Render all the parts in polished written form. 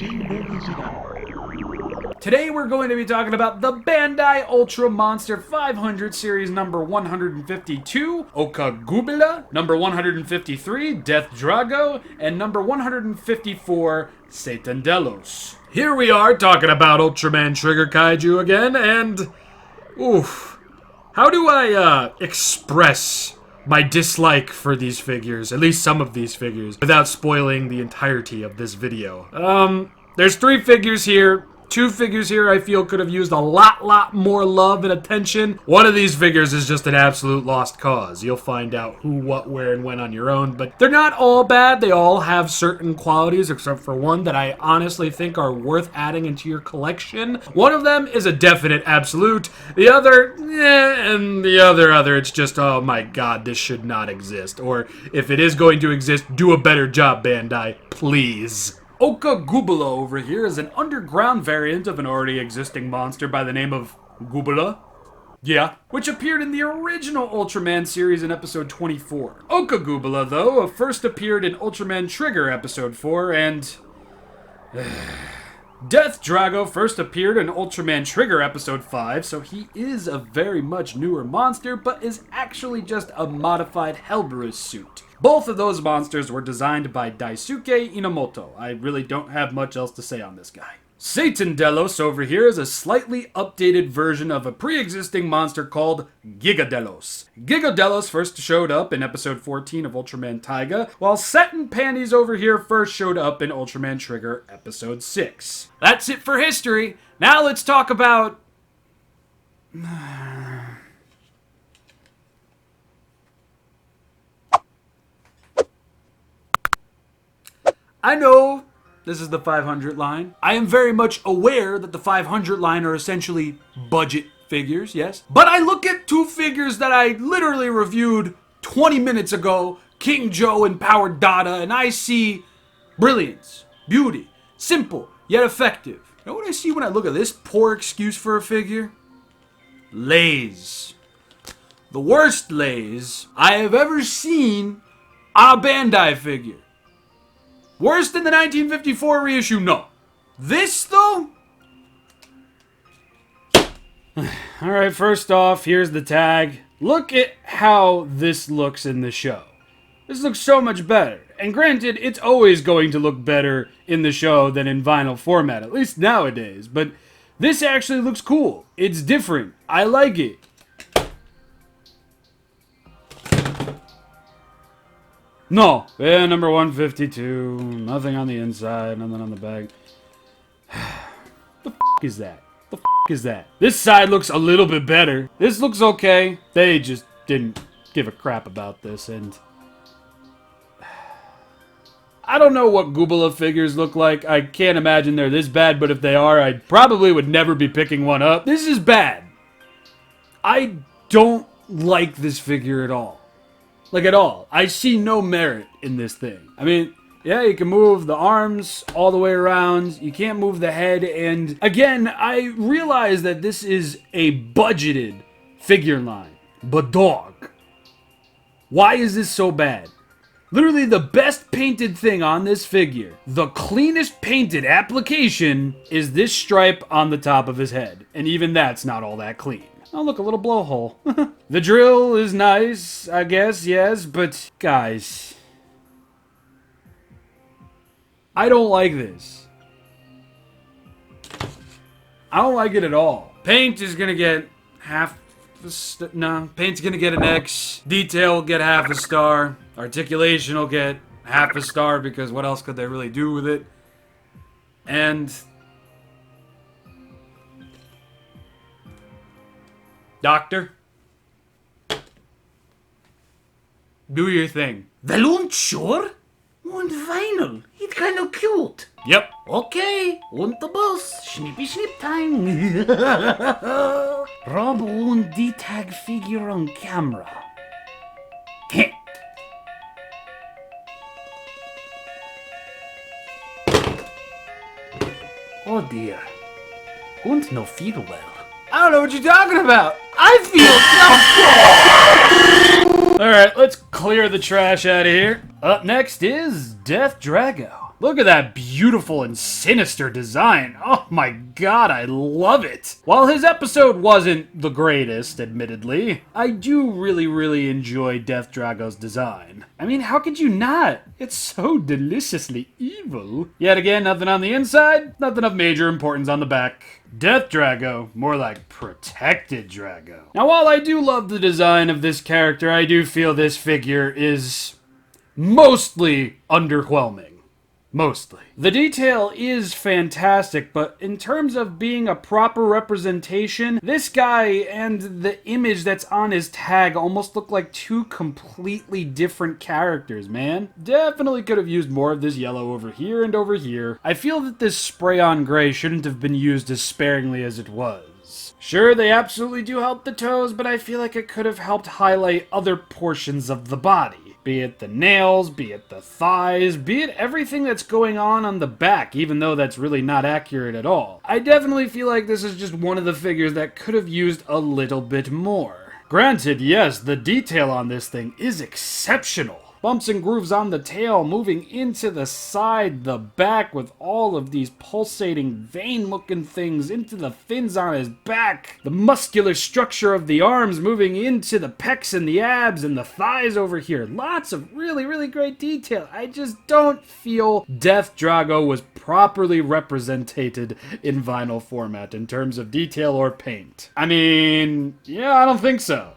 ShinRobjira. Today we're going to be talking about the Bandai Ultra Monster 500 series number 152, Oka Gubila, number 153, Deathdrago, and number 154, Satandellos. Here we are talking about Ultraman Trigger Kaiju again, and oof, how do I express my dislike for these figures, at least some of these figures, without spoiling the entirety of this video? There's 3 figures here. 2 figures here I feel could have used a lot more love and attention. One of these figures is just an absolute lost cause. You'll find out who, what, where, and when on your own, but they're not all bad. They all have certain qualities, except for one that I honestly think are worth adding into your collection. One of them is a definite absolute. The other, and the other, it's just, oh my god, this should not exist. Or if it is going to exist, do a better job, Bandai, please. Oka Gubila over here is an underground variant of an already existing monster by the name of Gubila. Yeah, which appeared in the original Ultraman series in episode 24. Oka Gubila, though, first appeared in Ultraman Trigger episode 4, and Deathdrago first appeared in Ultraman Trigger episode 5, so he is a very much newer monster, but is actually just a modified Hellbrew's suit. Both of those monsters were designed by Daisuke Inamoto. I really don't have much else to say on this guy. Satandellos over here is a slightly updated version of a pre-existing monster called Gigadellos. Gigadellos first showed up in episode 14 of Ultraman Taiga, while SATINPANTS over here first showed up in Ultraman Trigger episode 6. That's it for history. Now let's talk about... I know this is the 500 line. I am very much aware that the 500 line are essentially budget figures, yes. But I look at 2 figures that I literally reviewed 20 minutes ago, King Joe and Power Dada, and I see brilliance, beauty, simple, yet effective. You know what I see when I look at this poor excuse for a figure? Lays. The worst lays I have ever seen on a Bandai figure. Worse than the 1954 reissue? No. This, though? Alright, first off, here's the tag. Look at how this looks in the show. This looks so much better. And granted, it's always going to look better in the show than in vinyl format, at least nowadays. But this actually looks cool. It's different. I like it. No. Yeah, number 152. Nothing on the inside, nothing on the back. The f*** is that? The f*** is that? This side looks a little bit better. This looks okay. They just didn't give a crap about this, and... I don't know what Gubila figures look like. I can't imagine they're this bad, but if they are, I probably would never be picking one up. This is bad. I don't like this figure at all. Like, at all. I see no merit in this thing. I mean, yeah, you can move the arms all the way around. You can't move the head. And again, I realize that this is a budgeted figure line. But dog, why is this so bad? Literally the best painted thing on this figure, the cleanest painted application, is this stripe on the top of his head. And even that's not all that clean. Oh, look, a little blowhole. The drill is nice, I guess, yes, but guys, I don't like this. I don't like it at all. Paint is gonna get half a no, paint's gonna get an X. Detail will get half a star. Articulation will get half a star because what else could they really do with it? And... Doctor, do your thing. Balloon, sure? Und vinyl. It's kind of cute. Yep. Okay, und the boss. Schnippy snip time. Rob und die tag figure on camera. Heh. Oh dear. Und no feel well. I don't know what you're talking about. I feel... Alright, let's clear the trash out of here. Up next is Deathdrago. Look at that beautiful and sinister design. Oh my god, I love it. While his episode wasn't the greatest, admittedly, I do really enjoy Deathdrago's design. I mean, how could you not? It's so deliciously evil. Yet again, nothing on the inside, nothing of major importance on the back. Deathdrago, more like protected Drago. Now, while I do love the design of this character, I do feel this figure is mostly underwhelming. Mostly. The detail is fantastic, but in terms of being a proper representation, this guy and the image that's on his tag almost look like two completely different characters, man. Definitely could have used more of this yellow over here and over here. I feel that this spray-on gray shouldn't have been used as sparingly as it was. Sure, they absolutely do help the toes, but I feel like it could have helped highlight other portions of the body. Be it the nails, be it the thighs, be it everything that's going on the back, even though that's really not accurate at all. I definitely feel like this is just one of the figures that could have used a little bit more. Granted, yes, the detail on this thing is exceptional. Bumps and grooves on the tail, moving into the side, the back, with all of these pulsating vein-looking things into the fins on his back. The muscular structure of the arms moving into the pecs and the abs and the thighs over here. Lots of really great detail. I just don't feel Deathdrago was properly represented in vinyl format in terms of detail or paint. I mean, yeah, I don't think so.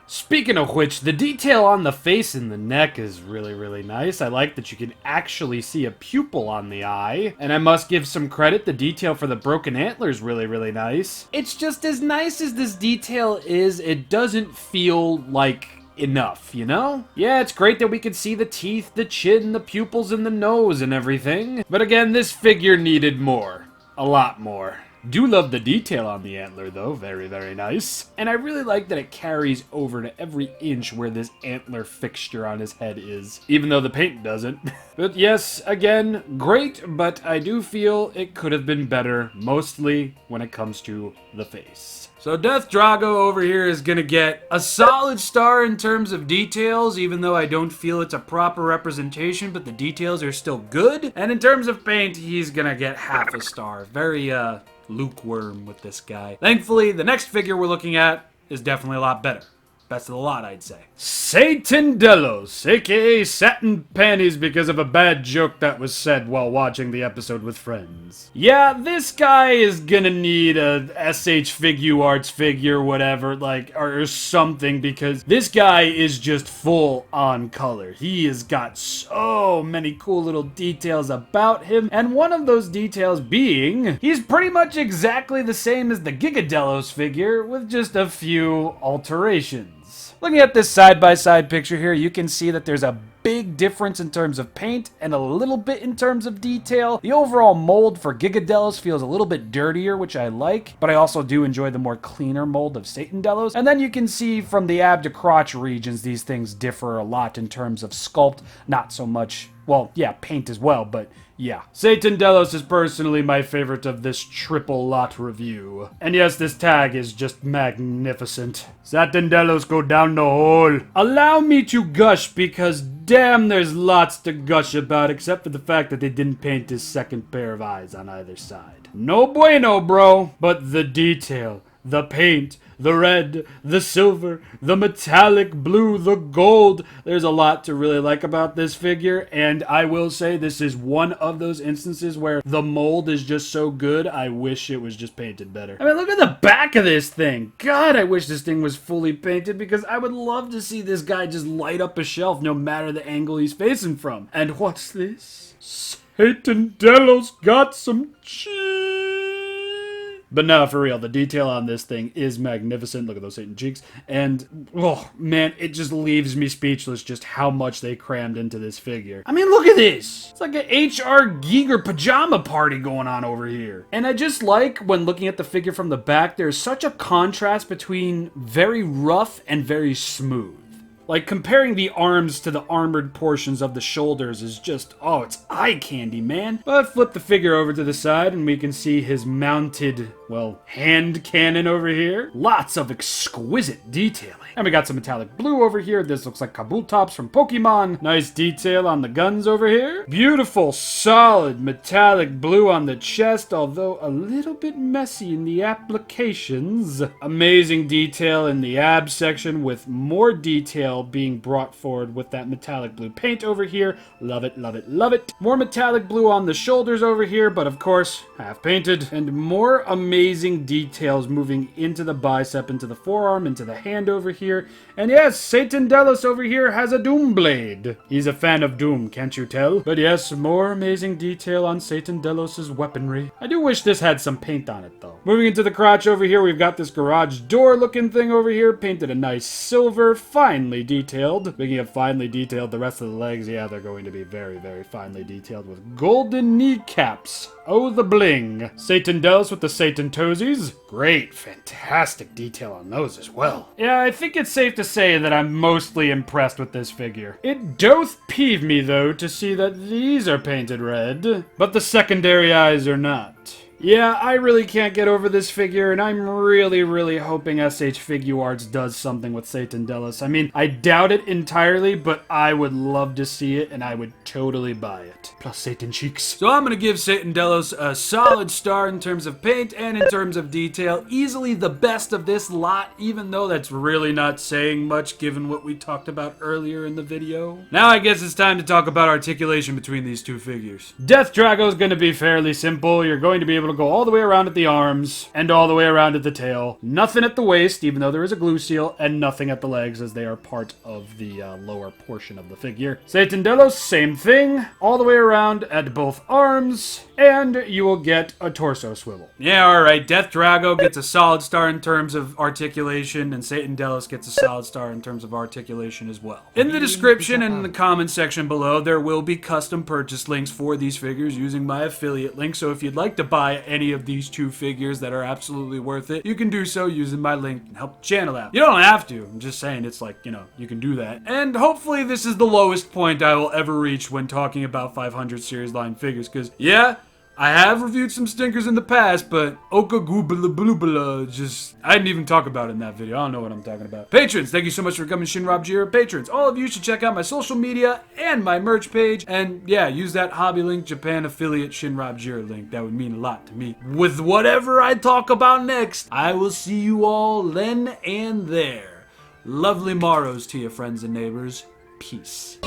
Speaking of which, the detail on the face and the neck is really nice. I like that you can actually see a pupil on the eye. And I must give some credit, the detail for the broken antler is really nice. It's just as nice as this detail is, it doesn't feel like enough, you know? Yeah, it's great that we can see the teeth, the chin, the pupils, and the nose and everything. But again, this figure needed more. A lot more. Do love the detail on the antler though, very nice. And I really like that it carries over to every inch where this antler fixture on his head is, even though the paint doesn't. But yes, again, great, but I do feel it could have been better, mostly when it comes to the face. So Deathdrago over here is gonna get a solid star in terms of details, even though I don't feel it's a proper representation, but the details are still good. And in terms of paint, he's gonna get half a star. Very, lukewarm with this guy. Thankfully, the next figure we're looking at is definitely a lot better. Best of the lot, I'd say. Satandellos, aka Satin Panties, because of a bad joke that was said while watching the episode with friends. Yeah, this guy is gonna need a SH Figuarts figure, whatever, like, or something, because this guy is just full on color. He has got so many cool little details about him, and one of those details being, he's pretty much exactly the same as the Gigadellos figure, with just a few alterations. Looking at this side-by-side picture here, you can see that there's a big difference in terms of paint and a little bit in terms of detail. The overall mold for Gigadellos feels a little bit dirtier, which I like, but I also do enjoy the more cleaner mold of Satandellos. And then you can see from the ab to crotch regions, these things differ a lot in terms of sculpt, not so much, well, yeah, paint as well, but yeah. Satandellos is personally my favorite of this triple lot review. And yes, this tag is just magnificent. Satandellos go down the hole. Allow me to gush, because damn, there's lots to gush about, except for the fact that they didn't paint his second pair of eyes on either side. No bueno, bro. But the detail, the paint, the red, the silver, the metallic blue, the gold. There's a lot to really like about this figure, and I will say this is one of those instances where the mold is just so good, I wish it was just painted better. I mean, look at the back of this thing. God, I wish this thing was fully painted, because I would love to see this guy just light up a shelf no matter the angle he's facing from. And what's this? Satandellos got some cheese. But no, for real, the detail on this thing is magnificent. Look at those Satan cheeks. And, oh, man, it just leaves me speechless just how much they crammed into this figure. I mean, look at this. It's like an H.R. Giger pajama party going on over here. And I just like, when looking at the figure from the back, there's such a contrast between very rough and very smooth. Like, comparing the arms to the armored portions of the shoulders is just, oh, it's eye candy, man. But flip the figure over to the side and we can see his mounted, well, hand cannon over here. Lots of exquisite detailing. And we got some metallic blue over here. This looks like Kabutops from Pokemon. Nice detail on the guns over here. Beautiful, solid metallic blue on the chest, although a little bit messy in the applications. Amazing detail in the abs section with more detail being brought forward with that metallic blue paint over here. Love it, love it, love it. More metallic blue on the shoulders over here, but of course, half painted. And more amazing details moving into the bicep, into the forearm, into the hand over here. And yes, Satandellos over here has a Doom blade. He's a fan of Doom, can't you tell? But yes, more amazing detail on Satandellos' weaponry. I do wish this had some paint on it, though. Moving into the crotch over here, we've got this garage door looking thing over here, painted a nice silver, finely detailed. Speaking of finely detailed, the rest of the legs, yeah, they're going to be very, very finely detailed with golden kneecaps. Oh, the bling. Satandellos with the Satan toesies. Great, fantastic detail on those as well. Yeah, I think it's safe to say that I'm mostly impressed with this figure. It doth peeve me, though, to see that these are painted red, but the secondary eyes are not. Yeah, I really can't get over this figure, and I'm really, really hoping SH Figuarts does something with Satandellos. I mean, I doubt it entirely, but I would love to see it, and I would totally buy it. Plus Satan cheeks. So I'm gonna give Satandellos a solid star in terms of paint and in terms of detail. Easily the best of this lot, even though that's really not saying much given what we talked about earlier in the video. Now I guess it's time to talk about articulation between these two figures. Deathdrago is gonna be fairly simple. You're going to be able to go all the way around at the arms and all the way around at the tail. Nothing at the waist, even though there is a glue seal, and nothing at the legs as they are part of the lower portion of the figure. Satandellos, same thing, all the way around at both arms, and you will get a torso swivel. Yeah, alright, Deathdrago gets a solid star in terms of articulation, and Satandellos gets a solid star in terms of articulation as well. In the description and in the comment section below, there will be custom purchase links for these figures using my affiliate link, so if you'd like to buy any of these two figures that are absolutely worth it, you can do so using my link and help the channel out. You don't have to, I'm just saying it's like, you know, you can do that. And hopefully this is the lowest point I will ever reach when talking about 500 series line figures, because yeah, I have reviewed some stinkers in the past, but Oka Gubila just, I didn't even talk about it in that video. I don't know what I'm talking about. Patrons, thank you so much for coming ShinRobjira. Patrons, all of you should check out my social media and my merch page. And yeah, use that Hobby Link Japan affiliate ShinRobjira link. That would mean a lot to me. With whatever I talk about next, I will see you all then and there. Lovely morrows to you, friends and neighbors. Peace.